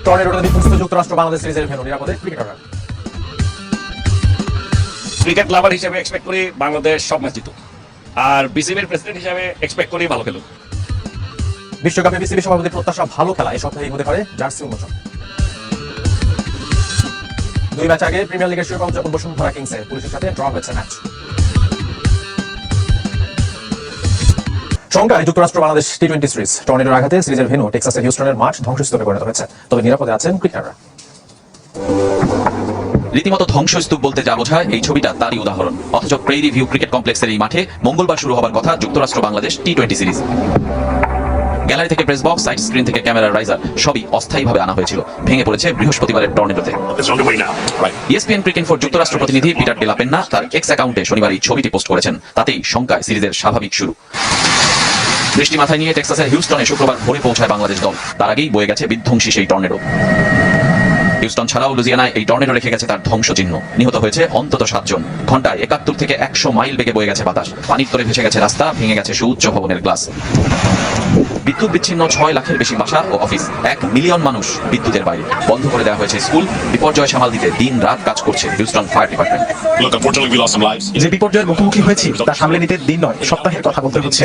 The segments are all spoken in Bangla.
টর্নেডোতে বিধ্বস্ত যুক্তরাষ্ট্র বাংলাদেশ সিরিজের ভেন্যু নিরাপদে ক্রিকেটাররা। ক্রিকেট লাভার হিসেবে এক্সপেক্ট করি বাংলাদেশ সব ম্যাচ জিতুক, আর বিসিবির প্রেসিডেন্ট হিসেবে এক্সপেক্ট করি ভালো খেলুক। বিশ্বকাপে বিসিবি সভাপতির প্রত্যাশা ভালো খেলা এই সপ্তাহেই হতে পারে জার্সি উন্মোচন। 2 ম্যাচ আগে প্রিমিয়ার লিগের শিরোপা উদযাপন বসুন্ধরা কিংসের পুলিশের সাথে ড্র হয়েছে ম্যাচ। শঙ্কায় যুক্তরাষ্ট্র বাংলাদেশ টি-20 সিরিজ। টর্নেডোর আঘাতে সিরিজের ভেন্যু টেক্সাসের হিউস্টনের মাঠ ধ্বংসস্তূপে পরিণত হয়েছে, তবে নিরাপদে আছেন ক্রিকেটাররা। রীতিমতো ধ্বংসস্তূপ বলতে যা বোঝায় এই ছবিটা তারই উদাহরণ। অথচ প্রেইরি ভিউ ক্রিকেট কমপ্লেক্সের এই মাঠে মঙ্গলবার শুরু হবার কথা যুক্তরাষ্ট্র বাংলাদেশ টি-20 সিরিজ। গ্যালারি থেকে প্রেস বক্স, সাইড স্ক্রিন থেকে ক্যামেরার রাইজার সবই অস্থায়ীভাবে আনা হয়েছিল, ভেঙে পড়েছে বৃহস্পতিবারের টর্নেডোতে। ESPN ক্রিকেট ফর যুক্তরাষ্ট্র প্রতিনিধি পিটার ডে লা পেন্না তার এক্স অ্যাকাউন্টে শনিবার এই ছবিটি পোস্ট করেছেন। তাতেই শঙ্কায় সিরিজের স্বাভাবিক শুরু। বৃষ্টি মাথায় নিয়ে টেক্সাসের হিউস্টনে শুক্রবার ভোরে পৌঁছায় বাংলাদেশ দল। তার আগেই বয়ে গেছে বিধ্বংসী সেই টর্নেডো। হিউস্টন ছাড়াও লুজিয়ানায় এই টর্নেডো রেখে গেছে তার ধ্বংস চিহ্ন। নিহত হয়েছে অন্তত 7 জন। ঘন্টায় 71 থেকে 100 মাইল বেগে বয়ে গেছে বাতাস। পানির তলে ভেসে গেছে রাস্তা, ভেঙে গেছে সুউচ্চ ভবনের গ্লাস। বিদ্যুৎ বিচ্ছিন্ন 6 লাখের বেশি বাসা ও অফিস। 1 মিলিয়ন মানুষ বিদ্যুতের বাইরে। বন্ধ করে দেওয়া হয়েছে স্কুল। বিপর্যয় সামাল দিতে দিন রাত কাজ করছে হিউস্টন ফায়ার ডিপার্টমেন্ট। যে বিপর্যয়ের মুখোমুখি হয়েছি তা সামলে নিতে দিন নয়, সপ্তাহের কথা বলতে হচ্ছে।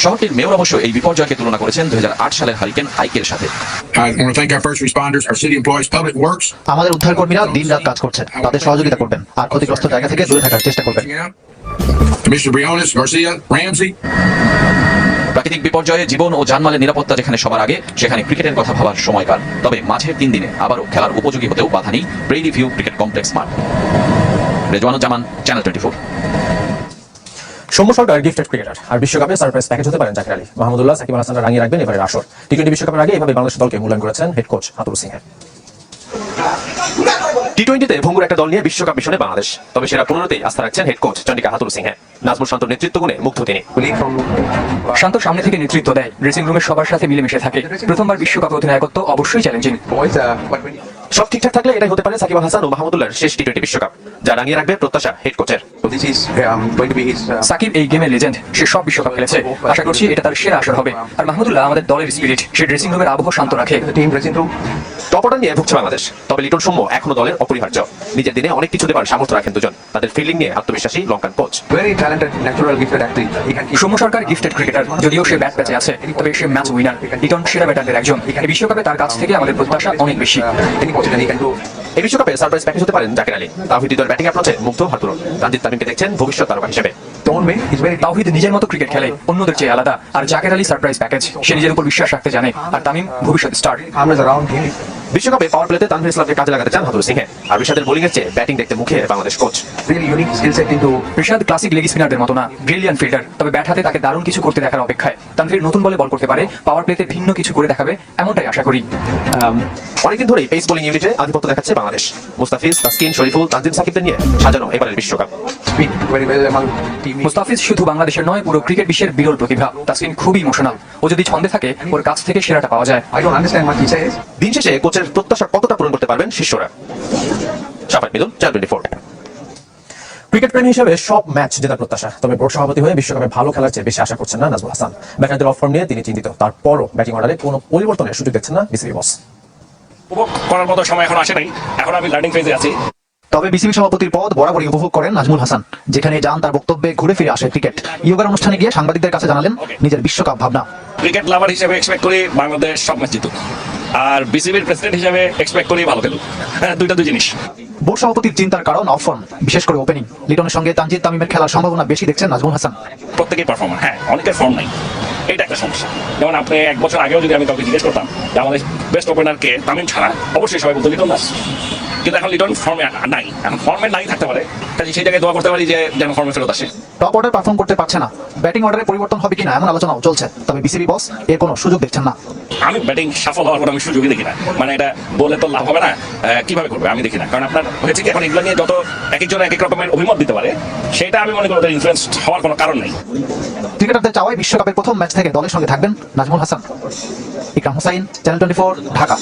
শহরটির মেয়র অবশ্য এই বিপর্যয়কে তুলনা করেছেন 2008 সালের হারিকেন আইকের সাথে। আমাদের উদ্ধারকর্মীরা দিন রাত কাজ করছেন, তাদের সহযোগিতা করবেন আর ক্ষতিগ্রস্ত জায়গা থেকে দূরে থাকার চেষ্টা করবেন। প্রাকৃতিক বিপর্যয়ে জীবন ও জানমালের নিরাপত্তা যেখানে সবার আগে, সেখানে ক্রিকেটের কথা ভাবার সময়কাল। তবে মাঝের 3 দিনে আবারও খেলার উপযোগী হতেও বাধা নেই প্রেইরি ভিউ ক্রিকেট কমপ্লেক্স মাঠ। রেজওয়ানুজ্জামান, চ্যানেল 24। সৌম্য সরকার গিফটেড ক্রিকেটার, আর বিশ্বকাপে সারপ্রাইজ প্যাকেজ হতে পারেন জাকির আলী। মাহমুদুল্লাহ, সাকিব আল হাসানরা রাঙিয়ে রাখবেন এবারের আসর। টি-20 বিশ্বকাপের আগে এভাবে বাংলাদেশ দলকে মূল্যায়ন করেছেন হেড কোচ আতুল সিংহ। টি-20তে ভঙ্গুর একটা দল নিয়ে বিশ্বকাপ মিশনে বাংলাদেশ, তবে সেরা 15তেই আস্থা রাখছেন হেড কোচ চন্ডিকা হাতুল সিংহ। নাজমুল শান্তর নেতৃত্ব গুণে মুগ্ধ তিনি। শান্ত সামনে থেকে নেতৃত্ব দেয়, ড্রেসিং রুমের সবার সাথে মিলেমিশে থাকে। প্রথমবার বিশ্বকাপে অধিনায়কত্ব অবশ্যই চ্যালেঞ্জিং। সব ঠিকঠাক থাকলে এটাই হতে পারে সাকিব আল হাসান ও মাহমুদুল্লাহর শেষ টি-20 বিশ্বকাপ, যা রাঙিয়ে রাখবে প্রত্যাশা হেড কোচের। সাকিব এই গেমের লেজেন্ড, সে সব বিশ্বকাপ খেলেছে। আশা করছি এটা তার সেরা আসর হবে। আর মাহমুদুল্লাহ আমাদের দলের স্পিরিট, সে ড্রেসিং রুমের আবহ শান্ত রাখে। টপ অর্ডার নিয়ে ভুগছে বাংলাদেশ, তবে লিটন সৌম্য এখনো দলের অপরিহার্য। নিজের দিনে অনেক কিছু দেবার সামর্থ্য রাখেন দুজন। তাদের ফিল্ডিং নিয়ে আত্মবিশ্বাসী লঙ্কান কোচ। সৌম্য সরকার গিফটেড ক্রিকেটার, যদিও সে ব্যাট প্যাচে আছে, তবে সে ম্যাচ উইনার। লিটন সেরা ব্যাটারদের একজন। এই বিশ্বকাপে তার কাছ থেকে আমাদের প্রত্যাশা অনেক বেশি। এই বিশ্বকাপে সারপ্রাইজ প্যাকেজ হতে পারেন জাকির আলী। তাওহিদ হৃদয়ের ব্যাটিং অ্যাপ্রোচে মুগ্ধ হাতুরুন। তানজিদ তামিমকে দেখছেন ভবিষ্যৎ তারকা হিসেবে। তাওহিদ নিজের মতো ক্রিকেট খেলে, অন্যদের চেয়ে আলাদা। আর জাকির আলী সারপ্রাইজ প্যাকেজ, সে নিজের উপর বিশ্বাস রাখতে জানে। আর তামিম ভবিষ্যৎ স্টার। বিশ্বকাপে পাওয়ার প্লেতে তানভীর ইসলামকে কাজে লাগাতে চান হাতুর সিংহ। আর ঋষাদের বোলিং এর চেয়ে ব্যাটিং দেখতে মুখে Bangladesh coach. Rishad classic leg স্পিনারদের মতো না, ব্রিলিয়ান্ট ফিল্ডার। তবে ব্যাট হাতে তাকে দারুণ কিছু করতে দেখার অপেক্ষায়। তানভীর নতুন বলে বল করতে পারে, পাওয়ার প্লেতে ভিন্ন কিছু করে দেখাবে, এমনটাই আশা করি। অনেকদিন ধরেই পেস বোলিং ইউনিটে আধিপত্য দেখাচ্ছে বাংলাদেশ। মুস্তাফিজ, তাসকিন, শরীফুল, তানজিম সাকিবদের নিয়ে সাজানো এবারের বিশ্বকাপ। মুস্তাফিজ শুধু বাংলাদেশের নয়, পুরো ক্রিকেট বিশ্বের বিরল প্রতিভা। তাসকিন খুবই ইমোশনাল, ও যদি ছন্দে থাকে ওর কাছ থেকে সেরাটা পাওয়া যায়। দিন শেষে কোচের প্রত্যাশা কতটা পূরণ করতে পারবেন শিষ্যরা। শাফাত মিদুল, চ্যানেল 24। ক্রিকেট প্রেমী হিসেবে সব ম্যাচ জেতার প্রত্যাশা, তবে বোর্ড সভাপতি হয়ে বিশ্বকাপে ভালো খেলার চেয়ে বেশি আশা করছেন না নাজমুল হাসান। ব্যাটারদের অফ ফর্ম নিয়ে তিনি চিন্তিত। তারপরও ব্যাটিং অর্ডারে কোনো পরিবর্তনের সুযোগ দেখছেন না বিসিবি বস। উপভোগ করার মতো সময় এখন আসে নাই, এখন আমি লার্নিং ফেজে আছি। তবে বিসিবি সভাপতির পদ বরাবরই উপভোগ করেন নাজমুল হাসান। যেখানে যান তার বক্তব্যে ঘুরে ফিরে আসে ক্রিকেট। ইয়োগার অনুষ্ঠানে গিয়ে সাংবাদিকদের কাছে জানালেন নিজের বিশ্বকাপ ভাবনা। ক্রিকেট লাভার হিসেবে এক্সপেক্ট করি বাংলাদেশ সব ম্যাচ জিতুক, আর বিসিবির প্রেসিডেন্ট হিসেবে এক্সপেক্ট করি ভালো খেলুক। দুইটা দুই জিনিস। বোর্ড সভাপতির চিন্তার কারণ অফ ফর্ম, বিশেষ করে ওপেনিং। লিটনের সঙ্গে তানজিদ তামিমের খেলার সম্ভাবনা বেশি দেখছেন নাজমুল হাসান। প্রত্যেকেই পারফর্মার, হ্যাঁ, অনেকের ফর্ম নাই, এটা একটা সমস্যা। যেমন আপনি 1 বছর আগেও যদি আমি কাউকে জিজ্ঞেস করতাম যে আমাদের বেস্ট ওপেনারকে, তামিম ছাড়া অবশ্যই সবাই বলতো লিটন দাস। কিন্তু এখন লিটন ফর্মে নাই, এখন ফর্মে নাই থাকতে পারে, কাজে সেই জায়গায় দোয়া করতে পারি যে যেন ফর্মে ফেরত আসে। টপ অর্ডার পারফর্ম করতে পারছে না, ব্যাটিং অর্ডারে পরিবর্তন হবে কিনা এমন আলোচনাও চলছে। তবে বিসিবি বস এর কোনো সুযোগ দেখছেন না। আমি ব্যাটিং সফল হওয়ার কোনো আমি সুযোগই দেখি না। মানে এটা বলে তো লাভ হবে না, কিভাবে করবে আমি দেখি না। কারণ আপনার হয়েছে কি, এখন এগুলো নিয়ে যত এক একজন এক এক রকমের অভিমত দিতে পারে, সেটা আমি মনে করি ওদের ইনফ্লুয়েন্স হওয়ার কোনো কারণ নেই। ক্রিকেটারদের চাওয়ায় বিশ্বকাপের প্রথম ম্যাচ থেকে দলের সঙ্গে থাকবেন নাজমুল হাসান। ইকরাম হোসাইন, চ্যানেল 24, ঢাকা।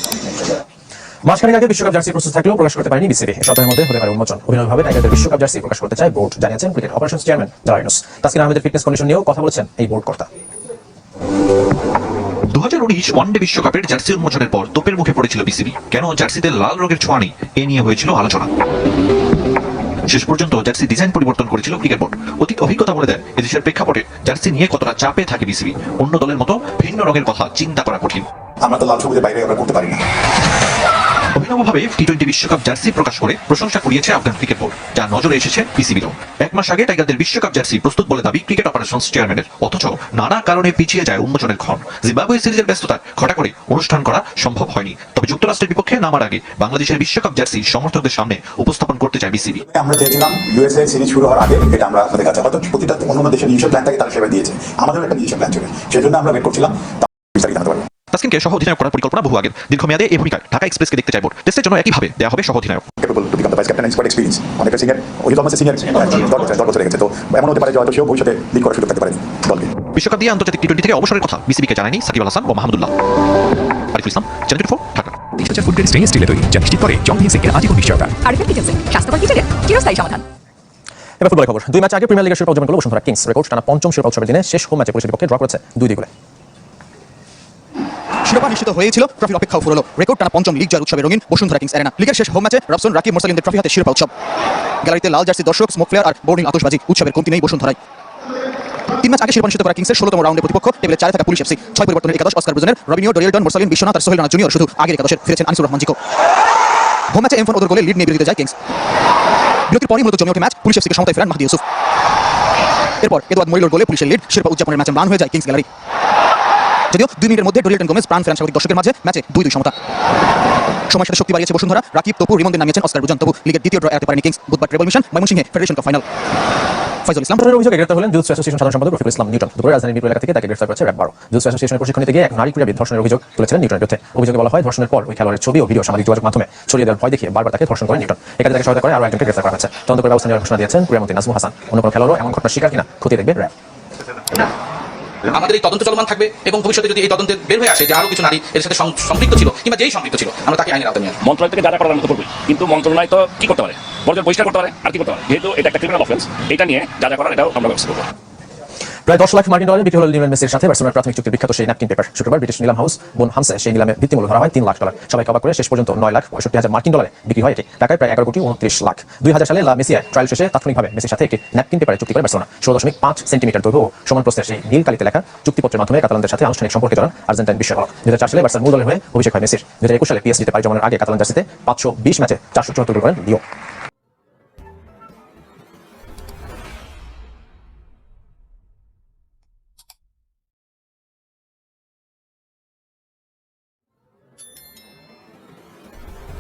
মাঝখানে আগে বিশ্বকাপ জার্সি প্রস্তুত থাকলেও প্রকাশ করতে পারেনি বিসিবি। সপ্তাহের মধ্যে হতে পারে উন্মোচন। অভিনবভাবে টাইগারদের বিশ্বকাপ জার্সি প্রকাশ করতে চায় বোর্ড, জানিয়েছেন cricket operations chairman Jalal Yunus. Taskin আহমেদের ফিটনেস কন্ডিশন নিয়েও কথা বলেছেন এই বোর্ড কর্তা। 2019 ওয়ানডে বিশ্বকাপের জার্সি উন্মোচনের পর তোপের মুখে পড়েছিল বিসিবি। কেন জার্সিতে লাল রঙের ছোঁয়া নেই, এ নিয়ে হয়েছিল আলোচনা। শেষ পর্যন্ত জার্সি ডিজাইন পরিবর্তন করেছিল ক্রিকেট বোর্ড। অতীত অভিজ্ঞতা বলে দেয় এদেশের প্রেক্ষাপটে জার্সি নিয়ে কতটা চাপে থাকে বিসিবি। অন্য দলের মতো ভিন্ন রঙের কথা চিন্তা করা কঠিন। আমরা তো লাল সবুজের বাইরে আমরা করতে পারি না। অভিনবভাবে টি-20 বিশ্বকাপ জার্সি প্রকাশ করে প্রশংসা কুড়িয়েছে আফগান ক্রিকেট বোর্ড, যা নজরে এসেছে বিসিবিরও। 1 মাস আগে টাইগারদের বিশ্বকাপ জার্সি প্রস্তুত বলে দাবি ক্রিকেট অপারেশনস চেয়ারম্যানের। অথচ নানা কারণে পিছিয়ে যায় উন্মোচনের ক্ষণ। জিম্বাবুয়ে সিরিজের ব্যস্ততায় ঘটা করে অনুষ্ঠান করা সম্ভব হয়নি। তবে যুক্তরাষ্ট্রের বিপক্ষে নামার আগে বাংলাদেশের বিশ্বকাপ জার্সি সমর্থকদের সামনে উপস্থাপন করতে চায় বিসিবি। আমরা চেয়েছিলাম ইউএসএ সিরিজ শুরু হওয়ার আগে এটা আমরা আপনাদের কাছে, হয়তো প্রতিটা অন্য দেশের নিজস্ব প্ল্যান থাকে, তারা সেভাবে দিয়েছে, আমাদেরও একটা নিজস্ব প্ল্যান ছিল, সেই জন্য আমরা ওয়েট করছিলাম। বিস্তারিত জানাতে পারবো। তাসকিনকে সহ অধিনায়ক করার পরিকল্পনা বহু আগের। দীর্ঘমেয়াদে এই ভূমিকায় ঢাকা এক্সপ্রেসকে দেখতে চায় বোর্ড। টেস্টের জন্য একইভাবে দেওয়া হবে সহ অধিনায়ক। Capable to become the vice captain and squad experience. অনেকটা সিনিয়র, ওই অলমোস্ট সিনিয়র 10 বছর গেছে, তো এমন হতে পারে যে হয়তো সেও ভবিষ্যতে লিড করার সুযোগ থাকতে পারে দলকে। বিশ্বকাপ দিয়ে আন্তর্জাতিক টি-20 থেকে অবসরের কথা বিসিবিকে জানায়নি সাকিব আল হাসান ও Mahmudullah. Ariful Islam, channel 24, Dhaka. 30,000 food grade stainless স্টিলে তৈরি, যা নিশ্চিত করে জংহিং সিংকের আজীবন নিশ্চয়তা। আরিফেল কিচেন, স্বাস্থ্যকর কিচেনের চিরস্থায়ী সমাধান। এবার ফুটবলের খবর। 2 ম্যাচ আগে প্রিমিয়ার লিগের শিরোপা অর্জন করল বসুন্ধরা কিংস। রেকর্ড টানা পঞ্চম শিরোপা উৎসবের দিনে শেষ হোম ম্যাচে পুলিশের বিপক্ষে ড্র করেছে 2-2 গোলে। শিরোপা নিশ্চিত হয়েছিল, ট্রফির অপেক্ষাও ফুরলো। রেকর্ড টানা পঞ্চম লিগ জয়ের উৎসবে রঙিন বসুন্ধরা কিংস অ্যারেনা। লিগের শেষ হোম ম্যাচে রবসন, রাকিব, মোরসালিনদের ট্রফি হাতে শিরোপা উৎসব। গ্যালারিতে লাল জার্সি দর্শক, স্মোক ফ্লেয়ার আর বোর্ডিং আতশবাজি। উৎসবের কমতি নেই বসুন্ধরায়। 3 ম্যাচ আগে শিরোপা নিশ্চিত করা কিংসের 16তম রাউন্ডে প্রতিপক্ষ টেবিলে 4 থাকা পুলিশ এফসি। 6 পরিবর্তনের একাদশ অস্কার ব্রুজেনের, রবিনিও, ডরিয়েলটন, মোরসালিন, বিশ্বনাথ আর সোহেল রানা জুনিয়র। শুধু আগের একাদশের ফিরেছেন আনিসুর রহমান জিকো। হোম ম্যাচে এমফোন ওদের গোলে লিড নিয়ে বিরতিতে যায় কিংস। বিরতির পরই মূলত জমে ওঠে ম্যাচ। পুলিশ এফসিকে সমতায় ফেরান মাহদি ইউসুফ। এরপর এদওয়ার্ড মরিলোর গোলে পুলিশের লিড। শিরোপা উদযাপনের ম্যাচে রান হয়ে যায় কিংস গ্যালারি। যদিও 2 মিনিটের মধ্যে ডরিয়েলটন গোমেজ প্রাণ ফেরান স্বাগতিক দর্শকের মাঝে। ম্যাচে 2-2 সমতা। সময়ের সাথে শক্তি বাড়িয়েছে বসুন্ধরা। রাকিব, তপু, রিমনদের নামিয়েছেন অস্কার ব্রুজন। তবু লিগের দ্বিতীয় ড্র এড়াতে পারেনি কিংস। বুধবার ট্রেবল মিশন, ময়মনসিংহে federation cup final. Faizul Islam ধরনের অভিযোগে গ্রেপ্তার হলেন জুস অ্যাসোসিয়েশন সাধারণ সম্পাদক রফিকুল ইসলাম নিউটন। দুপুরে রাজধানীর মিরপুর এলাকা থেকে তাকে গ্রেপ্তার করেছে র্যাব 12। জুস অ্যাসোসিয়েশনের প্রশিক্ষণ নিতে গিয়ে এক নারী ক্রীড়াবিদ ধর্ষণের অভিযোগ তুলেছিলেন নিউটনের বিরুদ্ধে। অভিযোগে বলা হয়, ধর্ষণের পর ওই খেলোয়াড়ের ছবি ও ভিডিও সামাজিক যোগাযোগ মাধ্যমে ছড়িয়ে দেওয়ার ভয় দেখিয়ে বারবার তাকে ধর্ষণ করেন নিউটন। একাজে তাকে সহায়তা করে আরও একজনকে গ্রেপ্তার করা হয়েছে। তদন্ত করে ব্যবস্থা নেওয়ার ঘোষণা দিয়েছেন ক্রীড়ামন্ত্রী নাজমুল হাসান। অন্য কোনো খেলোয়াড়ও এমন ঘটনার শিকার কিনা খতিয়ে দেখবে র্যাব। আমাদের এই তদন্ত চলমান থাকবে এবং ভবিষ্যতে যদি এই তদন্তে বের হয়ে আসে যে আরো কিছু নারী এর সাথে সম্পৃক্ত ছিল কিংবা যেই সম্পৃক্ত ছিল, আমরা তাকে আইনের আওতায় নিয়ে আসবো। মন্ত্রণালয় থেকে যা যা করার মতো করবে, কিন্তু মন্ত্রণালয় তো কি করতে পারে? বর্জন বহিষ্কার করতে পারে, আর কি করতে পারে? যেহেতু এটা একটা ক্রিমিনাল অফেন্স, এটা নিয়ে যা যা করার এটাও আমরা ব্যবস্থা করবো। প্রায় 10 লাখ মার্কিন ডলারে বিক্রি হল লিওনেল মেসির সাথে বার্সেলোনার প্রাথমিক চুক্তির বিখ্যাত সেই ন্যাপকিন পেপার। শুক্রবার ব্রিটিশ নিলাম হাউস বোন হামসে সেই নিলামে ভিত্তিমূল্য ধরা হয় $3 লাখ। সবাইকে অবাক করে শেষ পর্যন্ত 9,65,000 মার্কিন ডলারে বিক্রি হয় এটি। টাকায় প্রায় 11,29 লাখ। 2000 সালে লা মেসিয়া ট্রায়াল শেষে তাৎক্ষণিকভাবে মেসির সাথে একটি ন্যাপকিন পেপারে চুক্তি করে বার্সেলোনা। 16.5 সেন্টিমিটার দৈর্ঘ্য ও সমান প্রস্থের সেই নীল কালিতে লেখা চুক্তিপত্রের মাধ্যমে কাতালানদের সাথে আনুষ্ঠানিক সম্পর্কে জড়ান আর্জেন্টাইন বিশ্বকাপ। 2004 সালে বার্সার মূল দলের হয়ে অভিষেক হয় মেসির। 2021 সালে পিএসজিতে পাড়ি জমানোর আগে কাতালান জার্সিতে 520 ম্যাচে 474 গোল করেন লিও।